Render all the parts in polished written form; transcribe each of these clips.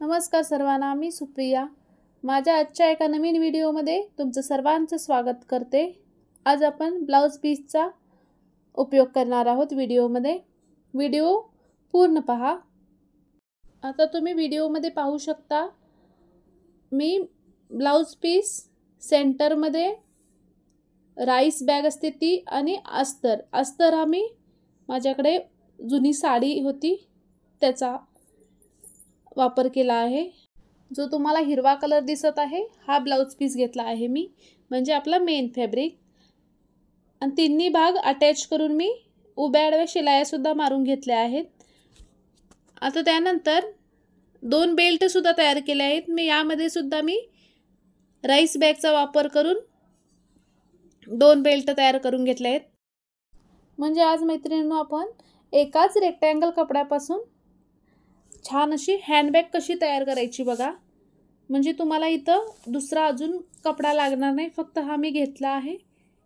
नमस्कार सर्वांना, मी सुप्रिया. माझ्या आजच्या एका नवीन व्हिडिओमध्ये तुमचं सर्वांचं स्वागत करते. आज आपण ब्लाउज पीसचा उपयोग करणार आहोत व्हिडिओमध्ये. व्हिडिओ पूर्ण पहा. आता तुम्ही व्हिडिओमध्ये पाहू शकता, मी ब्लाउज पीस सेंटरमध्ये राईस बॅग असते ती आणि अस्तर हा मी माझ्याकडे जुनी साडी होती त्याचा वापर केला आहे. जो तुम्हाला हिरवा कलर दिसत आहे हा ब्लाउज पीस घेतला आहे मी, म्हणजे आपला मेन फॅब्रिक. आणि तिन्ही भाग अटॅच करून मी उभ्या आडव्या शिलाया सुद्धा मारून घेतल्या आहेत. आता त्यानंतर 2 बेल्ट सुद्धा तयार केले आहेत. यामध्ये सुद्धा मी राईस बॅगचा वापर करून 2 बेल्ट तयार करून घेतले आहेत. म्हणजे आज मैत्रिणींनो आपण एकाच रेक्टँगल कपड्यापासून छान अशी हँडबॅग कशी तयार करायची बघा. म्हणजे तुम्हाला इथं दुसरा अजून कपडा लागणार नाही, फक्त हा मी घेतला आहे.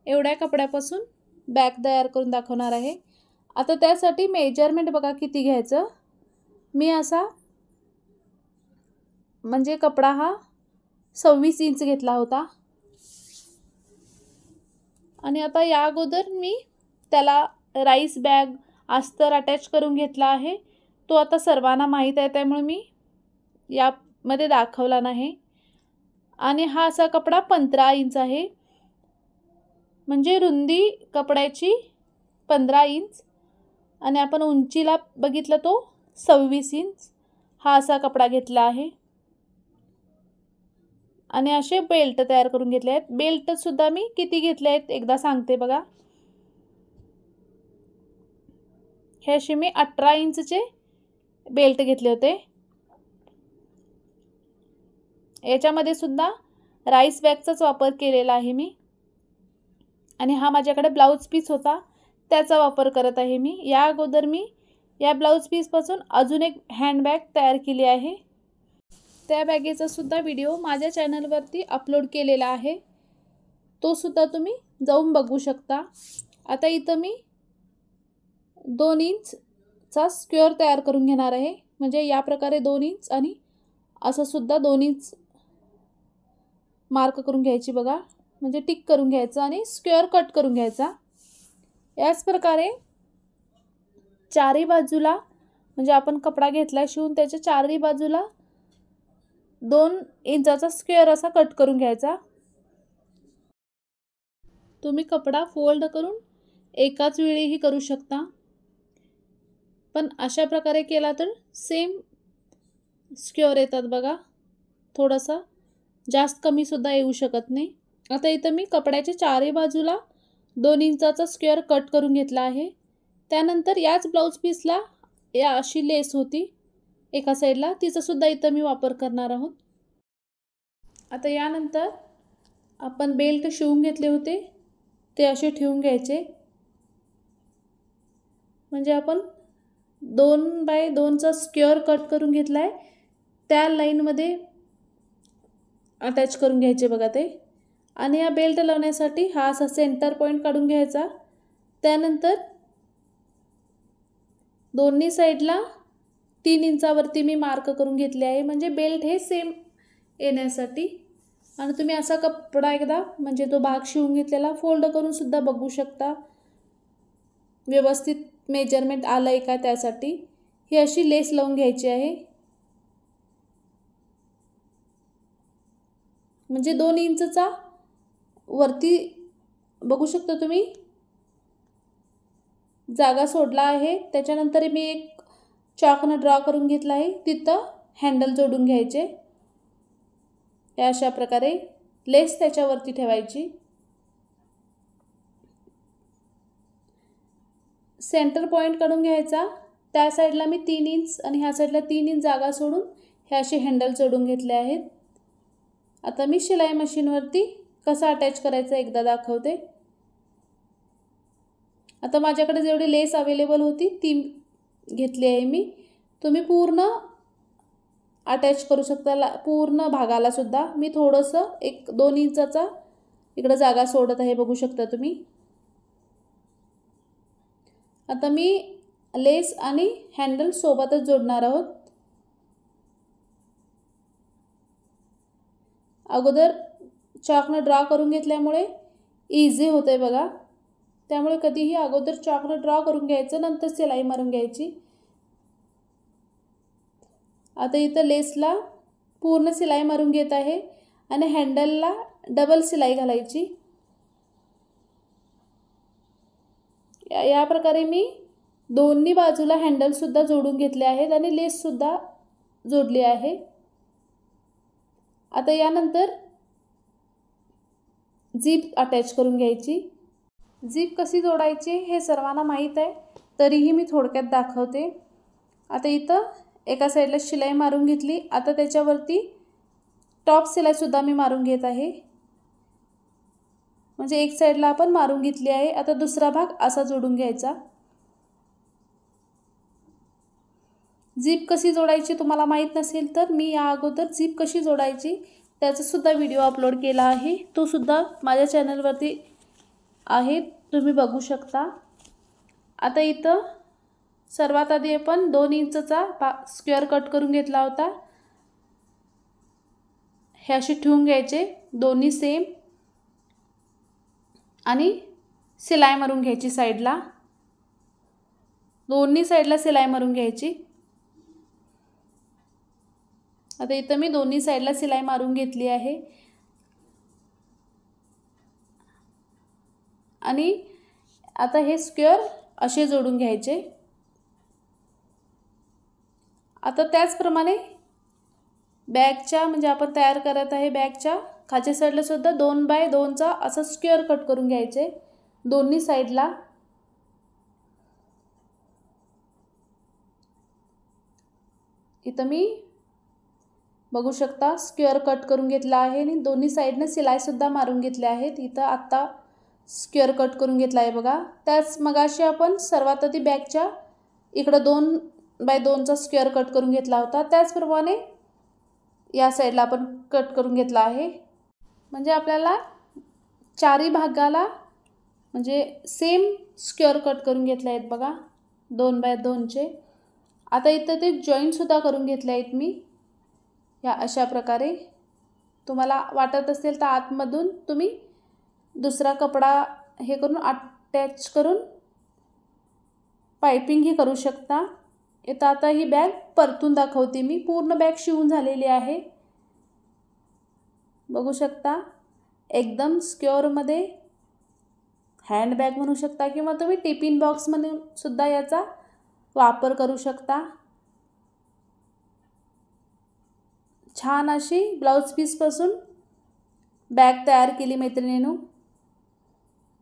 एवढ्या कपड्यापासून बॅग तयार करून दाखवणार आहे. आता त्यासाठी मेजरमेंट बघा किती घ्यायचं. मी असा म्हणजे कपडा हा 26 इंच घेतला होता. आणि आता या अगोदर मी त्याला राईस बॅग अस्तर अटॅच करून घेतला आहे. तो आता सर्वांना माहीत आहे, त्यामुळे मी यामध्ये दाखवला नाही. आणि हा असा कपडा 15 इंच आहे, म्हणजे रुंदी कपड्याची 15 इंच आणि आपण उंचीला बघितलं तो 26 इंच हा असा कपडा घेतला आहे. आणि असे बेल्ट तयार करून घेतले आहेत. बेल्ट सुद्धा मी किती घेतले आहेत एकदा सांगते बघा. हे असे मी 18 इंचचे बेल्ट घेतले होते. याच्यामध्ये सुद्धा राईस बॅगचाच वापर केलेला आहे मी. आणि हा माझ्याकडे ब्लाउज पीस होता त्याचा वापर करत आहे मी. या अगोदर मी या ब्लाउज पीसपासून अजून एक हँडबॅग तयार केली आहे. त्या बॅगेचा सुद्धा व्हिडिओ माझ्या चॅनलवरती अपलोड केलेला आहे, तो सुद्धा तुम्ही जाऊन बघू शकता. आता इथं मी 2 इंचचा स्क्वेअर तयार करून घेणार आहे. म्हणजे या प्रकारे 2 इंच आणि असं सुद्धा 2 इंच मार्क करून घ्यायची बघा. म्हणजे टिक करून घ्यायचं आणि स्क्वेअर कट करून घ्यायचा. याच प्रकारे चारही बाजूला, म्हणजे आपण कपडा घेतला शिवून त्याच्या चारही बाजूला 2 इंचाचा स्क्वेअर असा कट करून घ्यायचा. तुम्ही कपडा फोल्ड करून एकाच वेळीही करू शकता, पण अशा प्रकारे केला तर सेम स्क्वेअर येतात बघा. थोडासा जास्त कमी सुद्धा येऊ शकत नाही. आता इथं मी कपड्याच्या चारही बाजूला 2 इंचाचा स्क्वेअर कट करून घेतला आहे. त्यानंतर याच ब्लाउज पीसला या अशी लेस होती एका साईडला, तिचा सुद्धा इथं मी वापर करणार आहोत. आता यानंतर आपण बेल्ट शिवून घेतले होते ते असे ठेवून घ्यायचे. म्हणजे आपण 2 बाय 2चा स्क्वेअर कट करून घेतला आहे त्या लाईनमध्ये अटॅच करून घ्यायचे बघा ते. आणि या बेल्ट लावण्यासाठी हा असा सेंटर पॉईंट काढून घ्यायचा. त्यानंतर दोन्ही साईडला 3 इंचावरती मी मार्क करून घेतले आहे, म्हणजे बेल्ट हे सेम येण्यासाठी. आणि तुम्ही असा कपडा एकदा म्हणजे तो भाग शिवून घेतलेला फोल्ड करून सुद्धा बघू शकता व्यवस्थित मेजरमेंट आलंय का. त्यासाठी ही अशी लेस लावून घ्यायची आहे. म्हणजे 2 इंचचा वरती बघू शकता तुम्ही जागा सोडला आहे. त्याच्यानंतर मी एक चॉकनं ड्रॉ करून घेतला आहे, तिथं हँडल जोडून घ्यायचे. या अशा प्रकारे लेस त्याच्यावरती ठेवायची. सेंटर पॉईंट काढून घ्यायचा. त्या साईडला मी 3 इंच आणि ह्या साईडला 3 इंच जागा सोडून हे असे हँडल जोडून घेतले आहेत. आता मी शिलाई मशीनवरती कसा अटॅच करायचा एकदा दाखवते. आता माझ्याकडे जेवढी लेस अवेलेबल होती ती घेतली आहे मी. तुम्ही पूर्ण अटॅच करू शकता पूर्ण भागाला सुद्धा. मी थोडंसं 1-2 इंचाचा इकडे जागा सोडत आहे, बघू शकता तुम्ही. आता मी लेस आणि हँडल सोबतच जोडणार आहोत. अगोदर चॉकनं ड्रॉ करून घेतल्यामुळे इझी होते बघा। त्यामुळे कधीही अगोदर चॉकनं ड्रॉ करून घ्यायचं, नंतर शिलाई मारून घ्यायची। आता इथं लेसला पूर्ण शिलाई मारून घेत आहे आणि हँडलला डबल शिलाई घालायची। या प्रकारे मी दोन्ही बाजूला हँडल सुद्धा जोडून घेतले आहेत आणि लेस सुद्धा जोडली आहे। आता यानंतर झिप अटॅच करून घ्यायची। झिप कशी जोडायची हे सर्वांना माहीत आहे, तरीही मी थोडक्यात दाखवते। आता इथं एका साईडला शिलाई मारून घेतली। आता त्याच्यावरती टॉप शिलाई सुद्धा मी मारून घेत आहे, म्हणजे एक साईडला आपण मारून घेतली आहे। आता दुसरा भाग असा जोडून घ्यायचा। झिप कशी जोडायची तुम्हाला माहीत नसेल तर मी या अगोदर झिप कशी जोडायची त्याचा सुद्धा व्हिडिओ अपलोड केला आहे, तो सुद्धा माझ्या चॅनलवरती आहे, तुम्ही बघू शकता। आता इथं सर्वात आधी आपण 2 इंचचा स्क्वेअर कट करून घेतला होता। हे असे ठेवून घ्यायचे दोन्ही सेम आणि शिलाई मारून घ्यायची साईडला, दोन्ही साईडला शिलाई मारून घ्यायची। आता इथं मी दोन्ही साईडला शिलाई मारून घेतली आहे आणि आता हे स्क्वेअर असे जोडून घ्यायचे। आता त्याचप्रमाणे बॅगच्या म्हणजे आपण तयार करत आहे बॅगच्या खालच्या साईडला सुद्धा 2 बाय 2चा असं स्क्वेअर कट करून घ्यायचे दोन्ही साईडला। इथं मी बघू शकता स्क्वेअर कट करून घेतला आहे आणि दोन्ही साईडने शिलाई सुद्धा मारून घेतले आहेत। इथं आता स्क्वेअर कट करून घेतला आहे बघा। त्याच मगाशी आपण सर्वात आधी बॅगच्या इकडं 2 बाय 2चा स्क्वेअर कट करून घेतला होता, त्याचप्रमाणे या साईडला आपण कट करून घेतला आहे। म्हणजे आपल्याला चारही भागाला म्हणजे सेम स्क्वेअर कट करून घेतले आहेत बघा 2 बाय 2चे। आता इथं ते जॉईंट सुद्धा करून घेतले आहेत मी या अशा प्रकारे। तुम्हाला वाटत असेल तर आतमधून तुम्ही दुसरा कपडा हे करून अटॅच करून पाइपिंग ही करू शकता। इथं आता ही बॅग परतून दाखवते मी, पूर्ण बॅग शिवून झालेली आहे, बघू शकता। एकदम स्क्वेअरमध्ये हँडबॅग म्हणू शकता किंवा तुम्ही टिफिन बॉक्स म्हणून सुद्धा याचा वापर करू शकता। छान अशी ब्लाउज पीसपासून बॅग तयार केली मैत्रिणींनो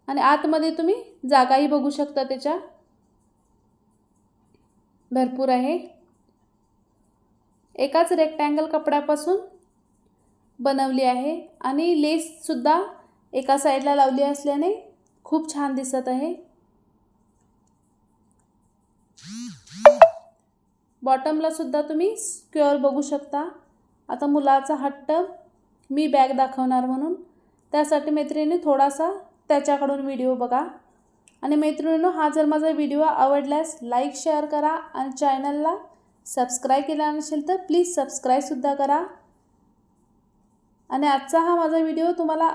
आणि आतमध्ये तुम्ही जागाही बघू शकता, त्याच्या भरपूर आहे। एकाच रेक्टँगल कपड्यापासून बनवली आहे आणि लेस सुद्धा एका साईडला लावली असल्याने खूप छान दिसत आहे। बॉटमला सुद्धा तुम्ही स्क्वेअर बघू शकता। आता मुलाचा हट्ट मी बॅग दाखवणार म्हणून त्यासाठी मैत्रिणींनी थोडासा त्याच्याकडून व्हिडिओ बघा। आणि मैत्रिणींनो, हा जर माझा व्हिडिओ आवडल्यास लाईक शेअर करा आणि चॅनलला सबस्क्राईब केला नसेल तर प्लीज सबस्क्राईब सुद्धा करा। आणि आजचा हा माझा व्हिडिओ तुम्हाला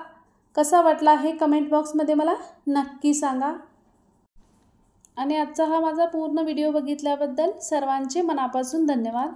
कसा वाटला हे कमेंट बॉक्समध्ये मला नक्की सांगा। आणि आजचा हा माझा पूर्ण व्हिडिओ बघितल्याबद्दल सर्वांचे मनापासून धन्यवाद।